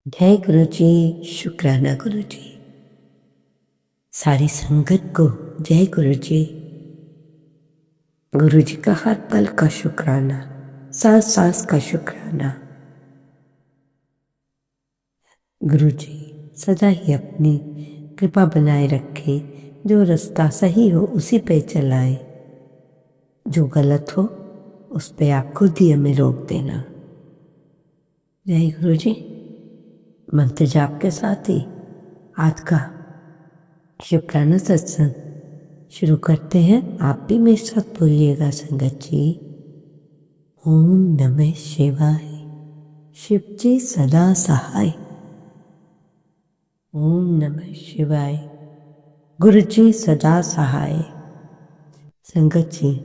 जय गुरु जी। शुक्राना गुरु जी। सारी संगत को जय गुरु जी। गुरु जी का हर पल का शुक्राना, सांस सांस का शुक्राना। गुरु जी सदा ही अपनी कृपा बनाए रखे, जो रास्ता सही हो उसी पे चलाए, जो गलत हो उस पे आप खुद ही हमें रोक देना। जय गुरु जी। मंत्र जाप के साथ ही आज का शुक्राना सत्संग शुरू करते हैं। आप भी मेरे साथ बोलिएगा संगत जी। ओम नमः शिवाय। शिव जी सदा सहाय। ओम नमः शिवाय। गुरु जी सदा सहाय। संगत जी,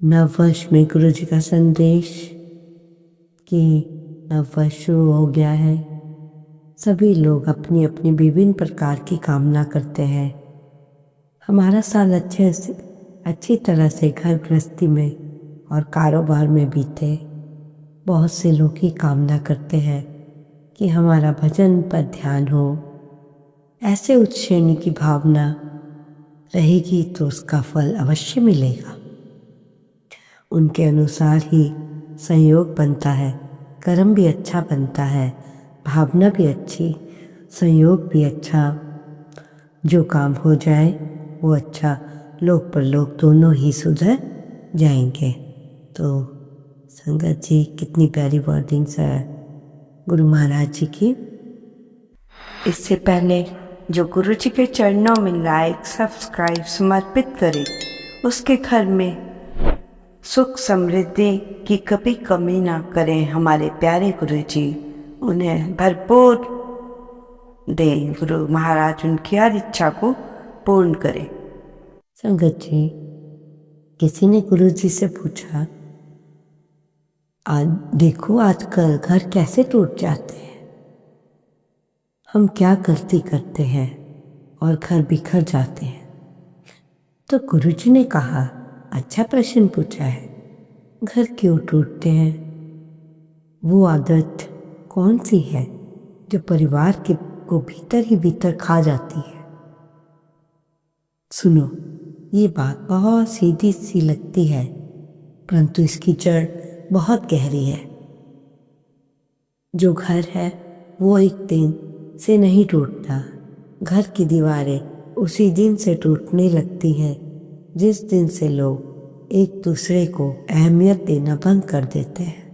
नववर्ष में गुरु जी का संदेश कि नववर्ष शुरू हो गया है। सभी लोग अपनी अपनी विभिन्न प्रकार की कामना करते हैं। हमारा साल अच्छी तरह से घर गृहस्थी में और कारोबार में बीते। बहुत से लोग ही कामना करते हैं कि हमारा भजन पर ध्यान हो। ऐसे उच्च श्रेणी की भावना रहेगी तो उसका फल अवश्य मिलेगा। उनके अनुसार ही संयोग बनता है, कर्म भी अच्छा बनता है, भावना भी अच्छी, संयोग भी अच्छा। जो काम हो जाए वो अच्छा, लोक परलोक दोनों ही सुधर जाएंगे। तो संगत जी, कितनी प्यारी वर्डिंग्स है गुरु महाराज जी की। इससे पहले जो गुरु जी के चरणों में लाइक सब्सक्राइब समर्पित करे, उसके घर में सुख समृद्धि की कभी कमी ना करें हमारे प्यारे गुरु जी। उन्हें भरपूर दें गुरु महाराज, उनकी हर इच्छा को पूर्ण करें। संगत जी, किसी ने गुरु जी से पूछा, आज देखो आजकल घर कैसे टूट जाते हैं, हम क्या गलती करते हैं और घर बिखर जाते हैं। तो गुरु जी ने कहा, अच्छा प्रश्न पूछा है, घर क्यों टूटते हैं? वो आदत कौन सी है जो परिवार को भीतर ही भीतर खा जाती है? सुनो, ये बात बहुत सीधी सी लगती है, परंतु इसकी जड़ बहुत गहरी है। जो घर है वो एक दिन से नहीं टूटता। घर की दीवारें उसी दिन से टूटने लगती हैं जिस दिन से लोग एक दूसरे को अहमियत देना बंद कर देते हैं।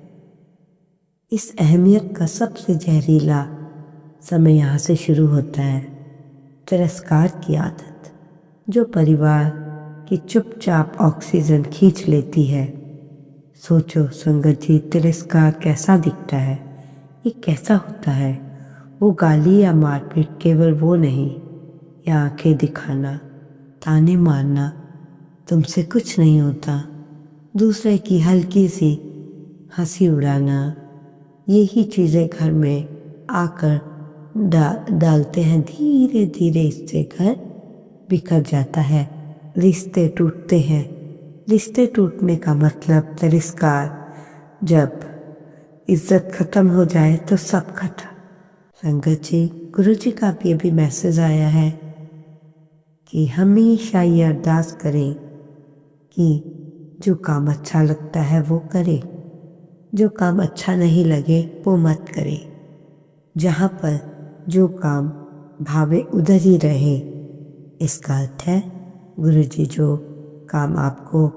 इस अहमियत का सबसे जहरीला समय यहाँ से शुरू होता है। तिरस्कार की आदत जो परिवार की चुपचाप ऑक्सीजन खींच लेती है। सोचो संगत जी, तिरस्कार कैसा दिखता है, ये कैसा होता है? वो गाली या मारपीट केवल वो नहीं, या आंखें दिखाना, ताने मारना, तुमसे कुछ नहीं होता, दूसरे की हल्की सी हंसी उड़ाना, यही चीज़ें घर में आकर डालते हैं। धीरे धीरे इससे घर बिखर जाता है, रिश्ते टूटते हैं। रिश्ते टूटने का मतलब तिरस्कार। जब इज्जत खत्म हो जाए तो सब खत्म। संगत जी, गुरु जी का भी अभी मैसेज आया है कि हमेशा ये अरदास करें कि जो काम अच्छा लगता है वो करें, जो काम अच्छा नहीं लगे वो मत करें। जहाँ पर जो काम भावे उधर ही रहे। इसका अर्थ है गुरु जी जो काम आपको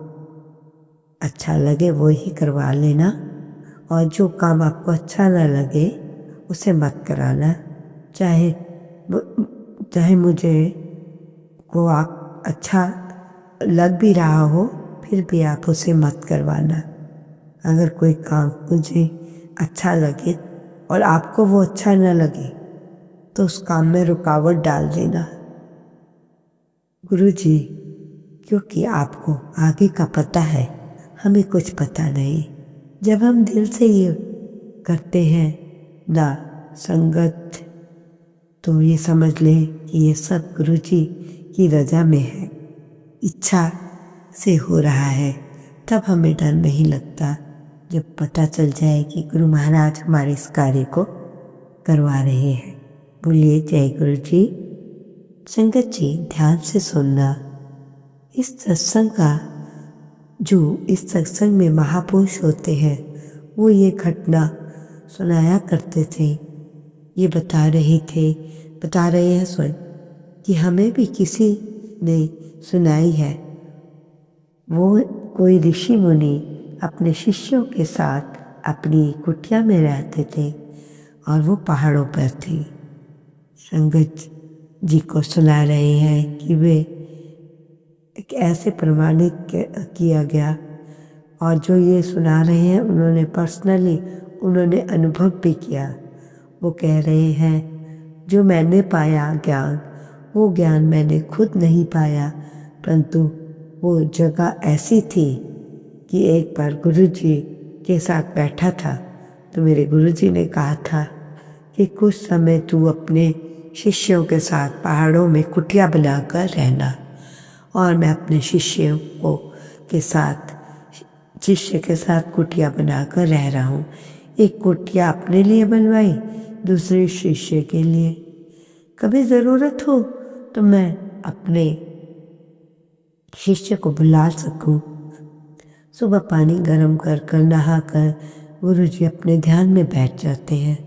अच्छा लगे वो ही करवा लेना, और जो काम आपको अच्छा न लगे उसे मत कराना। चाहे मुझे वो आप अच्छा लग भी रहा हो फिर भी आप उसे मत करवाना। अगर कोई काम मुझे अच्छा लगे और आपको वो अच्छा न लगे तो उस काम में रुकावट डाल देना। गुरु जी, क्योंकि आपको आगे का पता है, हमें कुछ पता नहीं। जब हम दिल से ये करते हैं ना संगत, तो ये समझ लें कि ये सब गुरु जी की रजा में है, इच्छा से हो रहा है। तब हमें डर नहीं लगता जब पता चल जाए कि गुरु महाराज हमारे इस कार्य को करवा रहे हैं। बोलिए जय गुरु जी। संगत जी, ध्यान से सुनना। इस सत्संग में महापुरुष होते हैं, वो ये घटना सुनाया करते थे। ये बता रहे हैं स्वयं कि हमें भी किसी ने सुनाई है। वो कोई ऋषि मुनि अपने शिष्यों के साथ अपनी कुटिया में रहते थे और वो पहाड़ों पर थे। संगत जी को सुना रहे हैं कि वे एक ऐसे प्रमाणित किया गया, और जो ये सुना रहे हैं उन्होंने अनुभव भी किया। वो कह रहे हैं जो मैंने पाया ज्ञान, वो ज्ञान मैंने खुद नहीं पाया, परंतु वो जगह ऐसी थी कि एक बार गुरुजी के साथ बैठा था तो मेरे गुरुजी ने कहा था कि कुछ समय तू अपने शिष्यों के साथ पहाड़ों में कुटिया बनाकर रहना। और मैं अपने शिष्य के साथ कुटिया बनाकर रह रहा हूँ। एक कुटिया अपने लिए बनवाई, दूसरे शिष्य के लिए। कभी ज़रूरत हो तो मैं अपने शिष्य को बुला सकूं। सुबह पानी गर्म कर नहाकर गुरुजी अपने ध्यान में बैठ जाते हैं।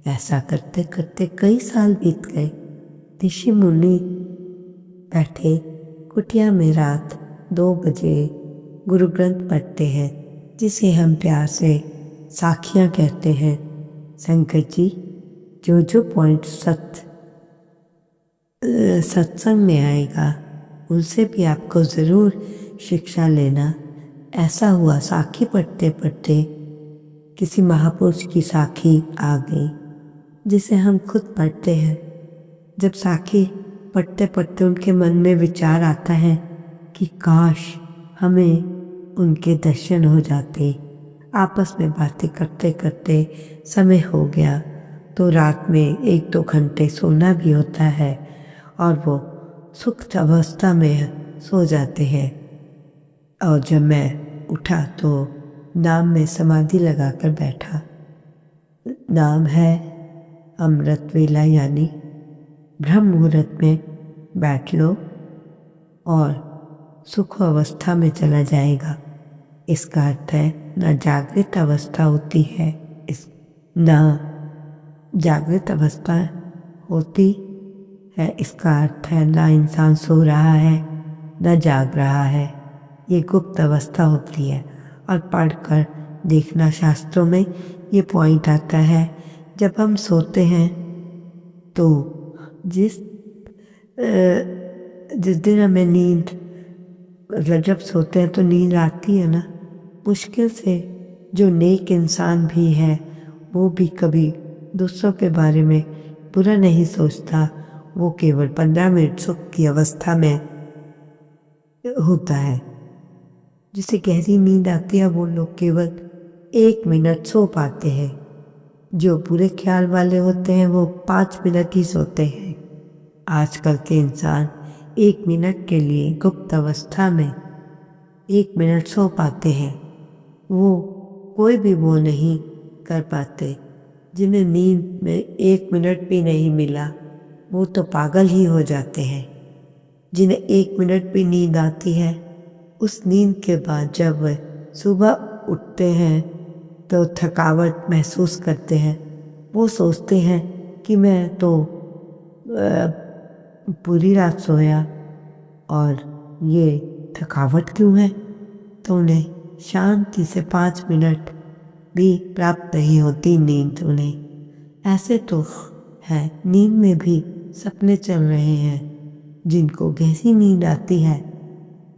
ऐसा करते करते कई साल बीत गए। ऋषि मुनि बैठे कुटिया में रात 2 बजे गुरु ग्रंथ पढ़ते हैं, जिसे हम प्यार से साखियाँ कहते हैं। संगत जी, जो पॉइंट सत्संग में आएगा उनसे भी आपको ज़रूर शिक्षा लेना। ऐसा हुआ, साखी पढ़ते पढ़ते किसी महापुरुष की साखी आ गई, जिसे हम खुद पढ़ते हैं। जब साखी पढ़ते पढ़ते उनके मन में विचार आता है कि काश हमें उनके दर्शन हो जाते। आपस में बातें करते करते समय हो गया, तो रात में 1-2 घंटे सोना भी होता है और वो सुप्त अवस्था में सो जाते हैं। और जब मैं उठा तो नाम में समाधि लगाकर बैठा। नाम है अमृत वेला, यानी ब्रह्म मुहूर्त में बैठ लो और सुख अवस्था में चला जाएगा। इसका अर्थ है ना जागृत अवस्था होती है, ना जागृत अवस्था होती है। इसका अर्थ है ना इंसान सो रहा है ना जाग रहा है, ये गुप्त अवस्था होती है। और पढ़कर देखना, शास्त्रों में ये पॉइंट आता है, जब हम सोते हैं तो जिस दिन हमें नींद, मतलब जब सोते हैं तो नींद आती है ना, मुश्किल से जो नेक इंसान भी है वो भी कभी दूसरों के बारे में बुरा नहीं सोचता। वो केवल 15 मिनट सुख की अवस्था में होता है। जिसे गहरी नींद आती है वो लोग केवल 1 मिनट सो पाते हैं। जो बुरे ख्याल वाले होते हैं वो 5 मिनट ही सोते हैं। आजकल के इंसान 1 मिनट के लिए गुप्त अवस्था में 1 मिनट सो पाते हैं। वो कोई भी वो नहीं कर पाते। जिन्हें नींद में 1 मिनट भी नहीं मिला वो तो पागल ही हो जाते हैं। जिन्हें 1 मिनट भी नींद आती है, उस नींद के बाद जब वे सुबह उठते हैं तो थकावट महसूस करते हैं। वो सोचते हैं कि मैं तो पूरी रात सोया और ये थकावट क्यों है। तो उन्हें शांति से 5 मिनट भी प्राप्त नहीं होती नींद उन्हें। ऐसे तो है, नींद में भी सपने चल रहे हैं। जिनको गहरी नींद आती है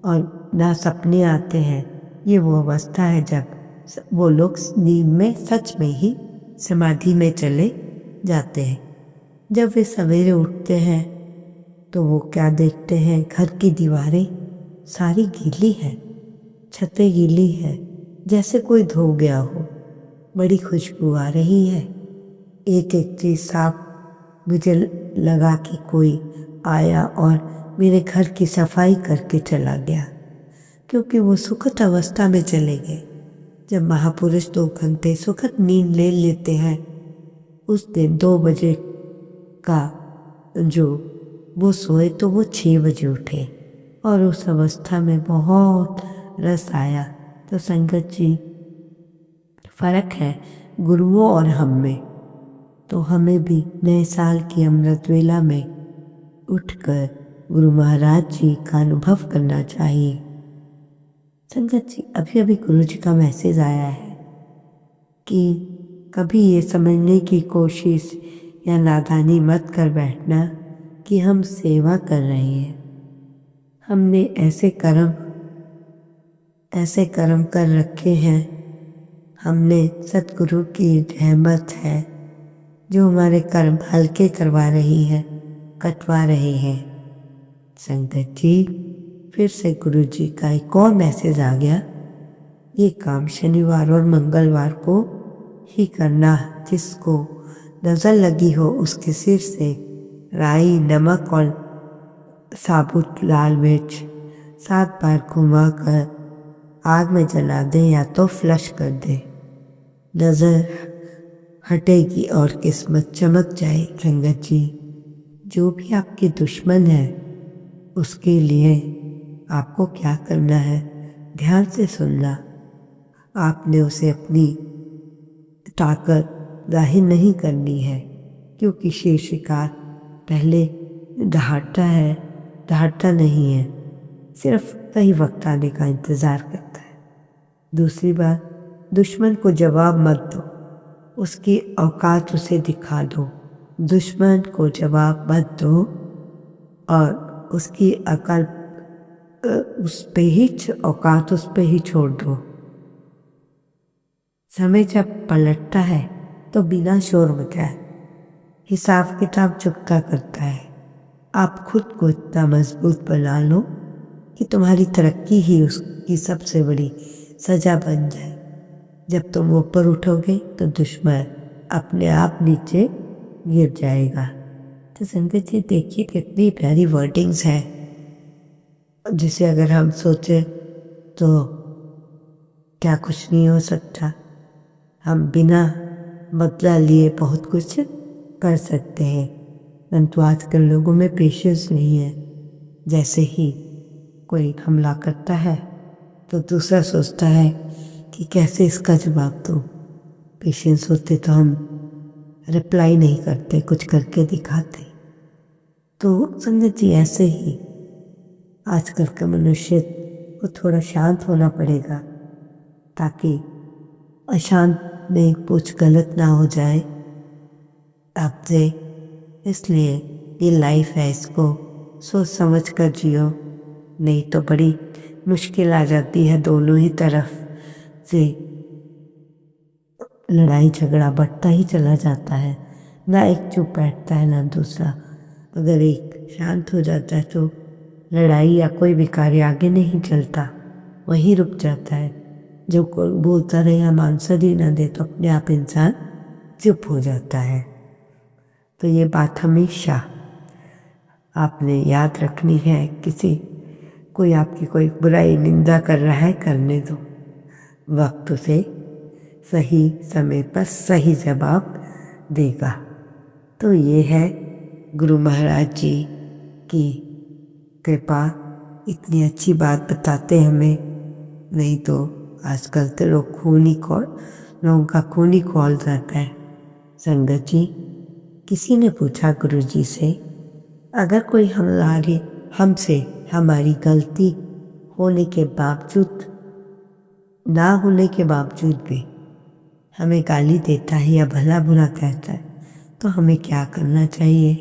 और ना सपने आते हैं, ये वो अवस्था है जब वो लोग नींद में सच में ही समाधि में चले जाते हैं। जब वे सवेरे उठते हैं तो वो क्या देखते हैं, घर की दीवारें सारी गीली है, छतें गीली है, जैसे कोई धो गया हो। बड़ी खुशबू आ रही है। एक एक चीज़ साफ मुझे लगा कि कोई आया और मेरे घर की सफाई करके चला गया, क्योंकि वो सुखद अवस्था में चले गए। जब महापुरुष 2 घंटे सुखद नींद ले लेते हैं उस दिन 2 बजे का जो वो सोए तो वो 6 बजे उठे और उस अवस्था में बहुत रस आया। तो संगत जी, फर्क है गुरुओं और हम में। तो हमें भी नए साल की अमृत वेला में उठकर गुरु महाराज जी का अनुभव करना चाहिए। संगत जी, अभी अभी गुरु जी का मैसेज आया है कि कभी ये समझने की कोशिश या नादानी मत कर बैठना कि हम सेवा कर रहे हैं। हमने ऐसे कर्म कर रखे हैं, हमने सतगुरु की रहमत है जो हमारे कर्म हल्के करवा रही है, कटवा रहे हैं। संगत जी, फिर से गुरु जी का एक और मैसेज आ गया, ये काम शनिवार और मंगलवार को ही करना। जिसको नजर लगी हो उसके सिर से राई, नमक और साबुत लाल मिर्च 7 बार घुमाकर आग में जला दे या तो फ्लश कर दे। नजर हटेगी और किस्मत चमक जाए। संगत जी, जो भी आपके दुश्मन है उसके लिए आपको क्या करना है, ध्यान से सुनना। आपने उसे अपनी ताकत जाहिर नहीं करनी है, क्योंकि शेर शिकार पहले दहाड़ता नहीं है, सिर्फ सही वक्त आने का इंतज़ार करता है। दूसरी बात, दुश्मन को जवाब मत दो, उसकी औकात उसे दिखा दो। दुश्मन को जवाब मत दो और उसकी औकात उस पे ही छोड़ दो। समय जब पलटता है तो बिना शोर मचाए हिसाब किताब चुकता करता है। आप खुद को इतना मजबूत बना लो कि तुम्हारी तरक्की ही उसकी सबसे बड़ी सजा बन जाए। जब तुम ऊपर उठोगे तो दुश्मन अपने आप नीचे गिर जाएगा। तो संगत जी, देखिए कितनी प्यारी वर्डिंग्स हैं, जिसे अगर हम सोचें तो क्या कुछ नहीं हो सकता। हम बिना बदला लिए बहुत कुछ कर सकते हैं, परंतु आजकल लोगों में पेशेंस नहीं है। जैसे ही कोई हमला करता है तो दूसरा सोचता है कि कैसे इसका जवाब दूं। पेशेंस होते तो हम रिप्लाई नहीं करते, कुछ करके दिखाते। तो संगत जी, ऐसे ही आजकल का मनुष्य को थोड़ा शांत होना पड़ेगा, ताकि अशांत में कुछ गलत ना हो जाए आपसे। इसलिए ये लाइफ है, इसको सोच समझ कर जियो, नहीं तो बड़ी मुश्किल आ जाती है। दोनों ही तरफ से लड़ाई झगड़ा बढ़ता ही चला जाता है, ना एक चुप बैठता है ना दूसरा। अगर एक शांत हो जाता है तो लड़ाई या कोई भी कार्य आगे नहीं चलता, वहीं रुक जाता है। जो कोई बोलता रहे या आंसर ही ना दे तो अपने आप इंसान चुप हो जाता है। तो ये बात हमेशा आपने याद रखनी है। कोई आपकी कोई बुराई निंदा कर रहा है, करने दो, वक्त उसे सही समय पर सही जवाब देगा। तो ये है गुरु महाराज जी की कृपा, इतनी अच्छी बात बताते हमें। नहीं तो आजकल तो लोगों का खून ही खौल जाता है। संगत जी, किसी ने पूछा गुरु जी से, अगर कोई हमसे हमारी गलती होने के बावजूद ना होने के बावजूद भी हमें गाली देता है या भला बुरा कहता है तो हमें क्या करना चाहिए।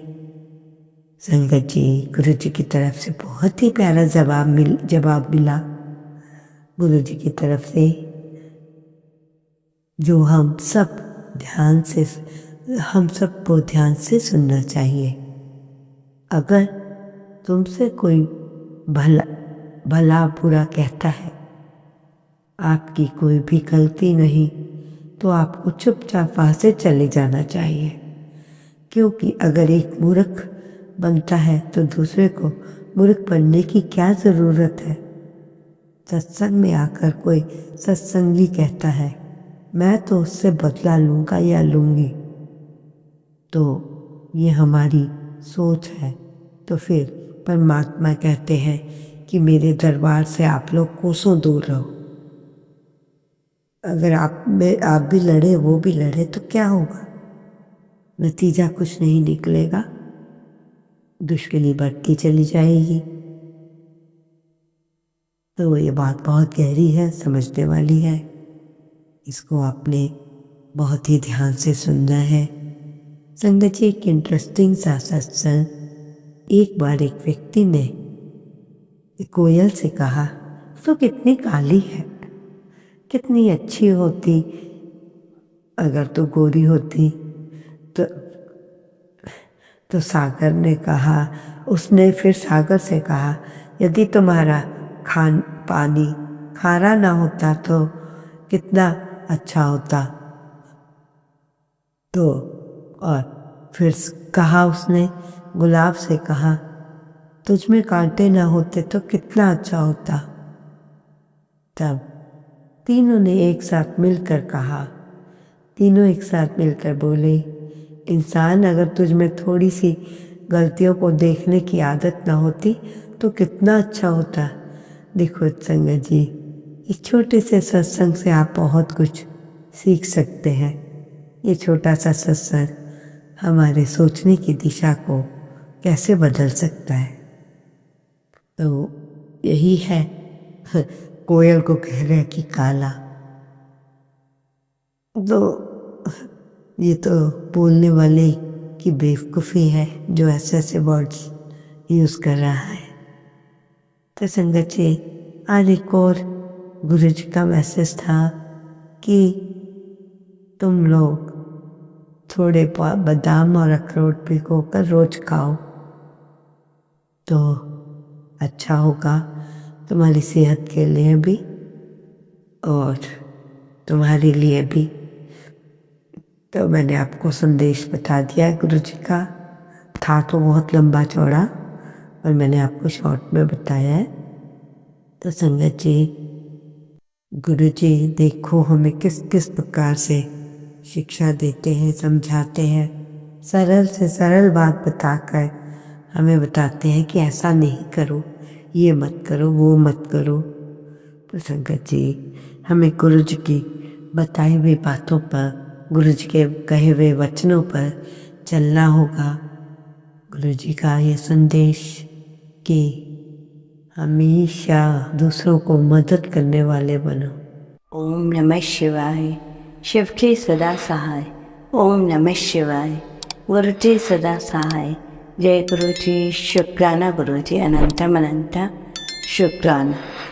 संगत जी, गुरु जी की तरफ से बहुत ही प्यारा जवाब मिला। गुरु जी की तरफ से जो हम सबको ध्यान से सुनना चाहिए। अगर तुमसे कोई भला बुरा कहता है, आपकी कोई भी गलती नहीं, तो आपको चुपचाप वहाँ से चले जाना चाहिए। क्योंकि अगर एक मूर्ख बनता है तो दूसरे को मूर्ख बनने की क्या ज़रूरत है। सत्संग में आकर कोई सत्संगी कहता है, मैं तो उससे बदला लूँगा या लूँगी, तो ये हमारी सोच है। तो फिर परमात्मा कहते हैं कि मेरे दरबार से आप लोग कोसों दूर रहो। अगर आप भी लड़े वो भी लड़े तो क्या होगा, नतीजा कुछ नहीं निकलेगा, दुश्मनी बढ़ती चली जाएगी। तो ये बात बहुत गहरी है, समझने वाली है। इसको आपने बहुत ही ध्यान से सुनना है। संगत जी, एक इंटरेस्टिंग सा सत्संग। एक बार एक व्यक्ति ने कोयल से कहा, तो कितनी काली है, कितनी अच्छी होती अगर तो गोरी होती। तो सागर ने कहा, उसने फिर सागर से कहा, यदि तुम्हारा पानी खारा ना होता तो कितना अच्छा होता। तो और फिर कहा उसने गुलाब से कहा, तुझ में कांटे ना होते तो कितना अच्छा होता। तब तीनों ने एक साथ मिलकर कहा, तीनों एक साथ मिलकर बोले, इंसान अगर तुझ में थोड़ी सी गलतियों को देखने की आदत ना होती तो कितना अच्छा होता। देखो संगत जी, इस छोटे से सत्संग से आप बहुत कुछ सीख सकते हैं। ये छोटा सा सत्संग हमारे सोचने की दिशा को कैसे बदल सकता है। तो यही है, कोयल को कह रहे हैं कि काला। तो ये तो बोलने वाले की बेवकूफ़ी है जो ऐसे ऐसे वर्ड्स यूज़ कर रहा है। तो संगत जी, आज एक और गुरु जी का मैसेज था कि तुम लोग थोड़े बादाम और अखरोट भिगोकर रोज खाओ तो अच्छा होगा, तुम्हारी सेहत के लिए भी और तुम्हारे लिए भी। तो मैंने आपको संदेश बता दिया गुरु जी का, था तो बहुत लंबा चौड़ा और मैंने आपको शॉर्ट में बताया है। तो संगत जी, गुरु जी देखो हमें किस किस प्रकार से शिक्षा देते हैं, समझाते हैं, सरल से सरल बात बताकर हमें बताते हैं कि ऐसा नहीं करो, ये मत करो, वो मत करो। तो संगत जी, हमें गुरु जी की बताई हुई बातों पर, गुरु जी के कहे हुए वचनों पर चलना होगा। गुरु जी का ये संदेश कि हमेशा दूसरों को मदद करने वाले बनो। ओम नमः शिवाय। शिव के सदा सहाय। ओम नमः शिवाय। गुरु जी सदा सहाय। जय गुरु जी। शुक्राना गुरु जी, अनंतम अनंता शुक्राना।